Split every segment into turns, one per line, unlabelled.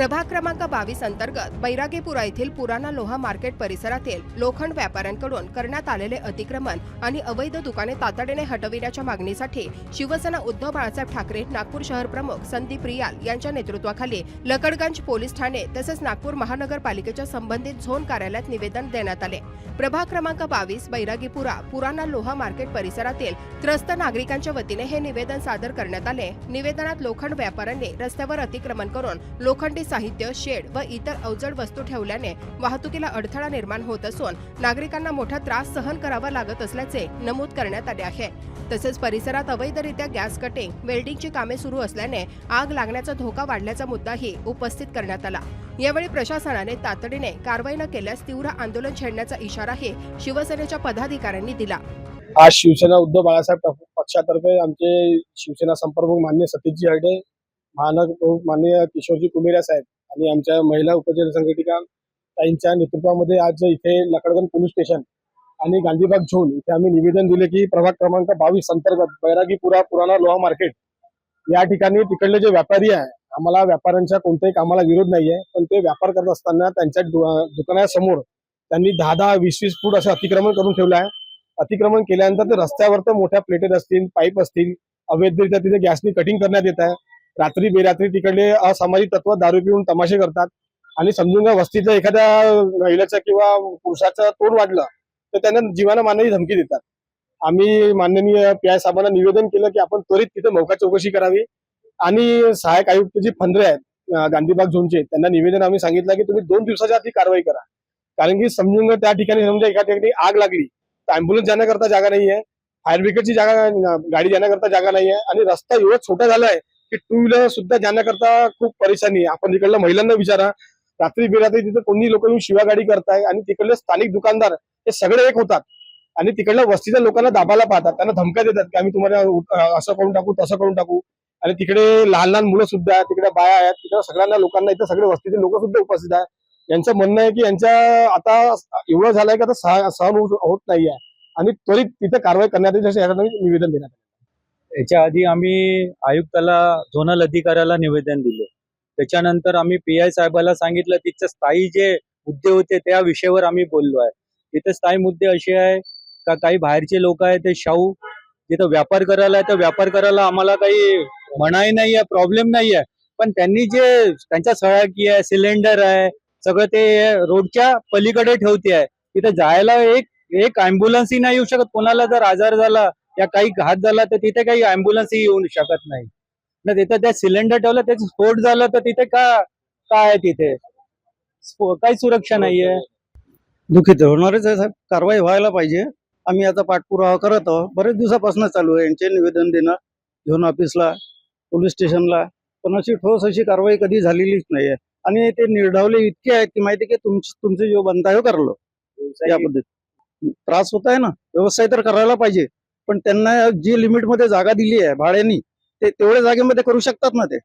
प्रभाग क्रमांक 22 अंतर्गत बैरागीपुरा येथील पुराणा लोहा मार्केट परिसरातील लोखंड व्यापाऱ्यांकडून करण्यात आलेले अतिक्रमण आणि अवैध दुकाने तातडीने हटविण्याच्या मागणीसाठी शिवसेना उद्धव बाळासाहेब ठाकरे नागपूर शहर प्रमुख संदीप रियाल यांच्या नेतृत्वाखाली लकडगंज पोलीस ठाणे तसेच नागपूर महानगरपालिकेच्या संबंधित झोन कार्यालयात निवेदन देण्यात आले। प्रभाग क्रमांक 22 बैरागीपुरा पुराणा लोहा मार्केट परिसरातील त्रस्त नागरिकांच्या वतीने हे निवेदन सादर करण्यात आले। निवेदनात लोखंड व्यापाऱ्यांनी रस्त्यावर अतिक्रमण करून लोखंडी साहित्य, शेड व इतर अवजड वस्तू ठेवल्याने वाहतुकीला अडथळा निर्माण होत असून नागरिकांना मोठा त्रास सहन करावा लागत असल्याचे नमूद करण्यात आले आहे। तसेच परिसरात अवैधरित्या गॅस कटिंग, वेल्डिंगची कामे सुरू असल्याने आग लागण्याचा धोका वाढल्याचा मुद्दाही उपस्थित करण्यात आला। यावेळी प्रशासनाने तातडीने कारवाई न केल्यास तीव्र आंदोलन छेडण्याचा इशाराही शिवसेनेच्या पदाधिकाऱ्यांनी दिला।
आज शिवसेना उद्धव बाळासाहेब पक्षातर्फे आमचे शिवसेना संपर्क मान्य सतीशजी हरडे, माननीय किशोरजी कुमेरिया साहेब आणि आमच्या महिला उपजिल्हा संघटिका ताईंच्या नेतृत्वामध्ये आज इथे लकडगंज पोलीस स्टेशन आणि गांधीबाग झोन इथे आम्ही निवेदन दिले की प्रभाग क्रमांक 22 अंतर्गत बैरागीपुरा पुराणा लोहा मार्केट या ठिकाणी तिकडले जे व्यापारी आहे, आम्हाला व्यापाऱ्यांच्या कोणत्याही कामाला विरोध नाहीये, पण ते व्यापार करत असताना त्यांच्या दुकानासमोर त्यांनी 10-10, 20-20 फूट असं अतिक्रमण करून ठेवलं आहे। अतिक्रमण केल्यानंतर ते रस्त्यावर तर मोठ्या प्लेटेड असतील, पाईप असतील, अवैधरित्या तिथे गॅसनी कटिंग करण्यात येत आहे। रात्री बेरात्री तिकडले असामाजिक तत्व दारू पिऊन तमाशे करतात आणि समजून घ्या वस्तीचं एखाद्या महिलेचं किंवा पुरुषाचं तोंड वाढलं तर त्यांना जीवानं मारण्याची धमकी देतात। आम्ही माननीय पी.आय. साहेबांना निवेदन केलं की आपण त्वरित तिथे मौका चौकशी करावी आणि सहाय्यक आयुक्त जी फंद्रे आहेत गांधीबाग झोनचे त्यांना निवेदन आम्ही सांगितलं की तुम्ही 2 दिवसाच्या आत ही कारवाई करा, कारण की समजून घ्या त्या ठिकाणी समजा एका ठिकाणी आग लागली तर अँब्युलन्स जाण्याकरता जागा नाहीये, फायर ब्रिगेडची जागा गाडी जाण्याकरता जागा नाहीये आणि रस्ता एवढा छोटा झालाय की 2 व्हीलर सुद्धा जाण्याकरता खूप परेशानी आहे। आपण तिकडल्या महिलांना विचारा, रात्री बेरात्री तिथे कोणी लोक येऊन शिवागाडी करताय आणि तिकडले स्थानिक दुकानदार हे सगळे एक होतात आणि तिकडल्या वस्तीच्या लोकांना दाबायला पाहतात, त्यांना धमक्या देतात की आम्ही तुम्हाला असं करून टाकू, तसं करून टाकू। आणि तिकडे लहान लहान मुलं सुद्धा आहेत, तिकडे बाया आहेत, तिकडे सगळ्यांना लोकांना इथे सगळे वस्तीचे लोक सुद्धा उपस्थित आहेत। यांचं म्हणणं आहे की यांच्या आता एवढं झालंय की आता सहन होत नाहीये आणि त्वरित तिथे कारवाई करण्यात येईल असं याला निवेदन देण्यात आलं।
याच्या आधी आम्ही आयुक्ताला, झोनल अधिकाऱ्याला निवेदन दिले। त्याच्यानंतर आम्ही पी.आय. साहेबाला सांगितलं, तिथे स्थायी जे मुद्दे होते त्या विषयावर आम्ही बोललो आहे। तिथे स्थायी मुद्दे असे आहे का काही बाहेरचे लोक आहेत ते शाहू जिथं व्यापार करायला आहे तर व्यापार करायला आम्हाला काही मनाई नाही आहे, प्रॉब्लेम नाही आहे, पण त्यांनी जे त्यांच्या सळाकी आहे, सिलेंडर आहे, सगळं ते रोडच्या पलीकडे ठेवते आहे। तिथे जायला एक अँब्युलन्सही नाही येऊ शकत। कोणाला जर आजार झाला या काही घात झाला तर तिथे काही अँब्युलन्सही येऊ शकत नाही ना। तिथे त्या सिलेंडर ठेवलं, त्याचं स्फोट झालं तर तिथे काय आहे, तिथे काही सुरक्षा नाहीये।
दुखित होणारच आहे साहेब, कारवाई व्हायला पाहिजे। आम्ही याचा पाठपुरावा करत आहोत, बरेच दिवसापासून चालू आहे यांचे निवेदन देणं झोन ऑफिसला, पोलीस स्टेशनला, पण अशी ठोस अशी कारवाई कधी झालेलीच नाहीये आणि ते निर्धावले इतके आहेत की माहिती की तुमचे जो बनता हो करलो या पद्धतीत त्रास होत आहे ना। व्यवसाय तर करायला पाहिजे, पण त्यांना जी लिमिट मध्ये जागा दिली आहे भाड्यानी ते तेवढ्या जागेमध्ये करू शकतात ना। ते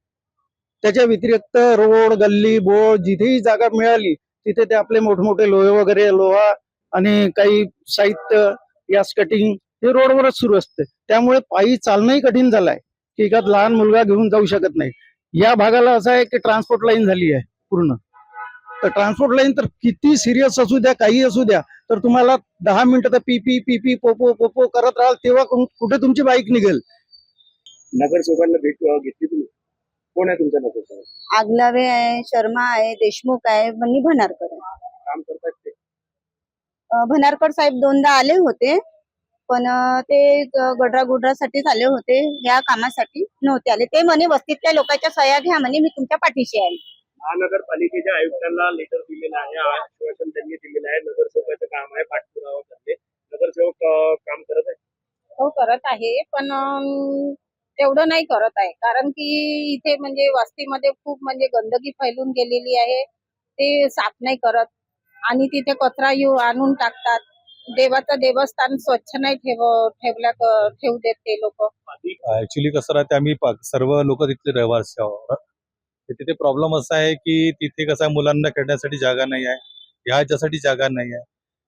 त्याच्या व्यतिरिक्त रोड, गल्ली बोळ जिथेही जागा मिळाली तिथे ते आपले मोठमोठे लोहे वगैरे, लोहा आणि काही साहित्य, गॅस कटिंग हे रोडवरच सुरू असते। त्यामुळे पायी चालणंही कठीण झालंय की एखाद लहान मुलगा घेऊन जाऊ शकत नाही। या भागाला असं आहे की ट्रान्सपोर्ट लाईन झाली आहे पूर्ण, तर ट्रान्सपोर्ट लाईन तर किती सिरियस असू द्या, काही असू द्या, तर तुम्हाला 10 मिनिटं तर पी पी पोपो पोपो करत राहाल तेव्हा कुठे तुमची बाईक निघेल।
नगरसेवकांना भेट घेतली तुम्ही? कोण आहे तुमच्या नगरसेवक?
आगलावे आहे, शर्मा आहे, देशमुख आहे, बन्नी भनारकर आहे।
काम करतात ते?
भनारकर साहेब 2दा आले होते, पण ते गडरागुडरासाठीच आले होते, या कामासाठी नव्हते आले। ते म्हणे वस्तीतल्या लोकांच्या सह्या घ्या, म्हणे मी तुमच्या पाठीशी आहे।
महानगरपालिकेच्या आयुक्तांना लेटर दिलेलं आहे, आश्वासन त्यांनी दिलेलं आहे, नगरसेवकाचं काम आहे पाठपुरावा करणे। नगरसेवक काम करत आहे?
हो, करत आहे, पण तेवढं नाही करत आहे, कारण की इथे म्हणजे वस्तीमध्ये खूप म्हणजे गंदगी फैलून गेलेली आहे। ते साफ नाही करत आणि तिथे कचरा आणून टाकतात। देवाचं देवस्थान स्वच्छ नाही ठेवू देत ते लोक।
ऍक्च्युली कसं राहते, आम्ही सर्व लोक तिथले रहिवासी आहोत। तिथे प्रॉब्लेम असा आहे की तिथे कसं मुलांना खेळण्यासाठी जागा नाही आहे, ह्याच्यासाठी जागा नाही आहे।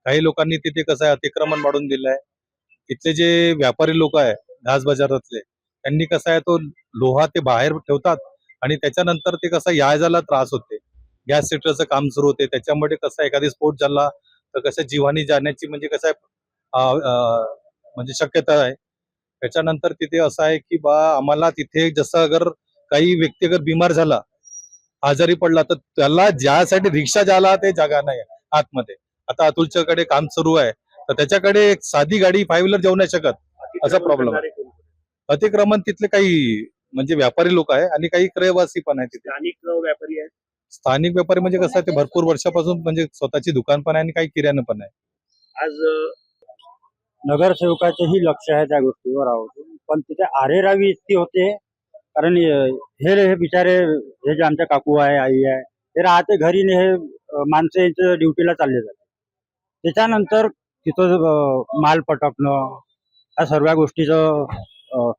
काही लोकांनी तिथे कसं आहे अतिक्रमण वाढून दिलं आहे। तिथले जे व्यापारी लोक आहे घास बाजारातले, त्यांनी कसं आहे तो लोहा ते बाहेर ठेवतात आणि त्याच्यानंतर ते कसं यायला त्रास होते।
गॅस सिलेंडरचं काम सुरू होते. त्याच्यामध्ये कसं एखादी स्फोट झाला तर कसं जीवानी जाण्याची म्हणजे कसं म्हणजे शक्यता आहे. त्याच्यानंतर तिथे असं आहे की बा आम्हाला तिथे जसं अगर काही व्यक्ती अगर बिमार झाला, आजारी पडला, तर त्याला ज्यासाठी रिक्षा ज्याला ते जागा नाही आहे आतमध्ये. आता अतुलच्याकडे काम सुरू आहे तर त्याच्याकडे एक साधी गाडी 5 व्हीलर जाऊ नाही शकत, असा प्रॉब्लेम आहे. अतिक्रमण तिथले काही म्हणजे व्यापारी लोक आहे आणि काही क्रयवासी पण आहे तिथे.
स्थानिक व्यापारी आहेत.
स्थानिक व्यापारी म्हणजे कसं आहे ते भरपूर वर्षापासून म्हणजे स्वतःची दुकान पण आहे आणि काही किराणा पण आहे.
आज
नगरसेवकाचेही लक्ष आहे त्या गोष्टीवर आहोत, पण तिथे आरेरावी इतकी होते. कारण हे बिचारे हे जे आमच्या काकू आहे, आई आहे, ते राहते घरी ने हे माणसं यांच्या ड्युटीला चालले जाते. त्याच्यानंतर तिथं माल पटकणं, ह्या सर्व गोष्टीचं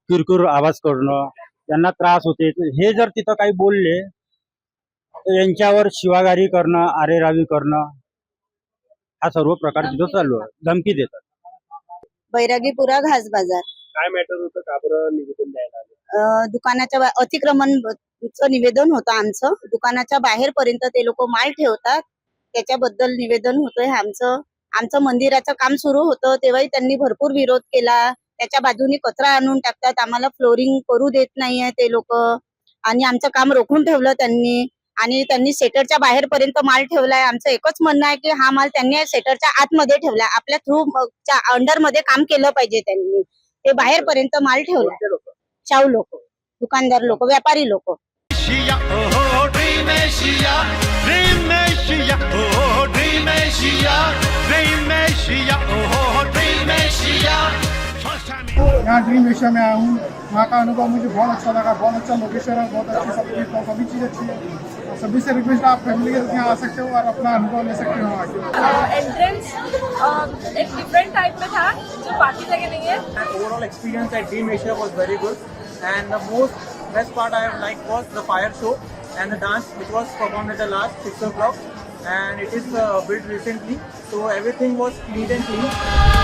किरकिर आवाज करणं, त्यांना त्रास होते. हे जर तिथं काही बोलले तर यांच्यावर शिवागारी करणं, आरेरावी करणं, हा सर्व प्रकार तिथं चालू आहे. धमकी देतात.
बैरागीपुरा घास बाजार
काय मॅटर होतं, का बरं निवेदन द्यायला आले?
दुकानाच्या अतिक्रमणचं निवेदन होतं आमचं. दुकानाच्या बाहेर पर्यंत ते लोक माल ठेवतात, त्याच्याबद्दल निवेदन होतंय आमचं. आमचं मंदिराचं काम सुरू होतं तेव्हाही त्यांनी भरपूर विरोध केला. त्याच्या बाजूनी कचरा आणून टाकतात, आम्हाला फ्लोरिंग करू देत नाहीये ते लोक, आणि आमचं काम रोखून ठेवलं त्यांनी. आणि त्यांनी सेटरच्या बाहेर पर्यंत माल ठेवलाय. आमचं एकच म्हणणं आहे की हा माल त्यांनी सेटरच्या आतमध्ये ठेवलाय. आपल्या थ्रू अंडर मध्ये काम केलं पाहिजे त्यांनी. ते बाहेर पर्यंत माल ठेवलाय.
कोणते लोक?
शाहू लोक, दुकानदार लोक, व्यापारी लोक.
यहाँ ड्रीम एशिया में आया हूँ. वहाँ का अनुभव मुझे बहुत अच्छा लगा. बहुत अच्छा लोकेशन है, बहुत अच्छी सभी चीज़ अच्छी है. सभी से रिक्वेस्ट है, आप फैमिली के साथ यहाँ आ सकते हो और अपना अनुभव ले सकते हो आके.
एंट्रेंस एक डिफरेंट टाइप में था जो बाकी जगह नहीं है.
Overall experience at Dream Asia was very good, and the best part I have liked was the fire show and the dance which was performed at the last 6 o'clock, and it is built recently, so everything was neat and clean.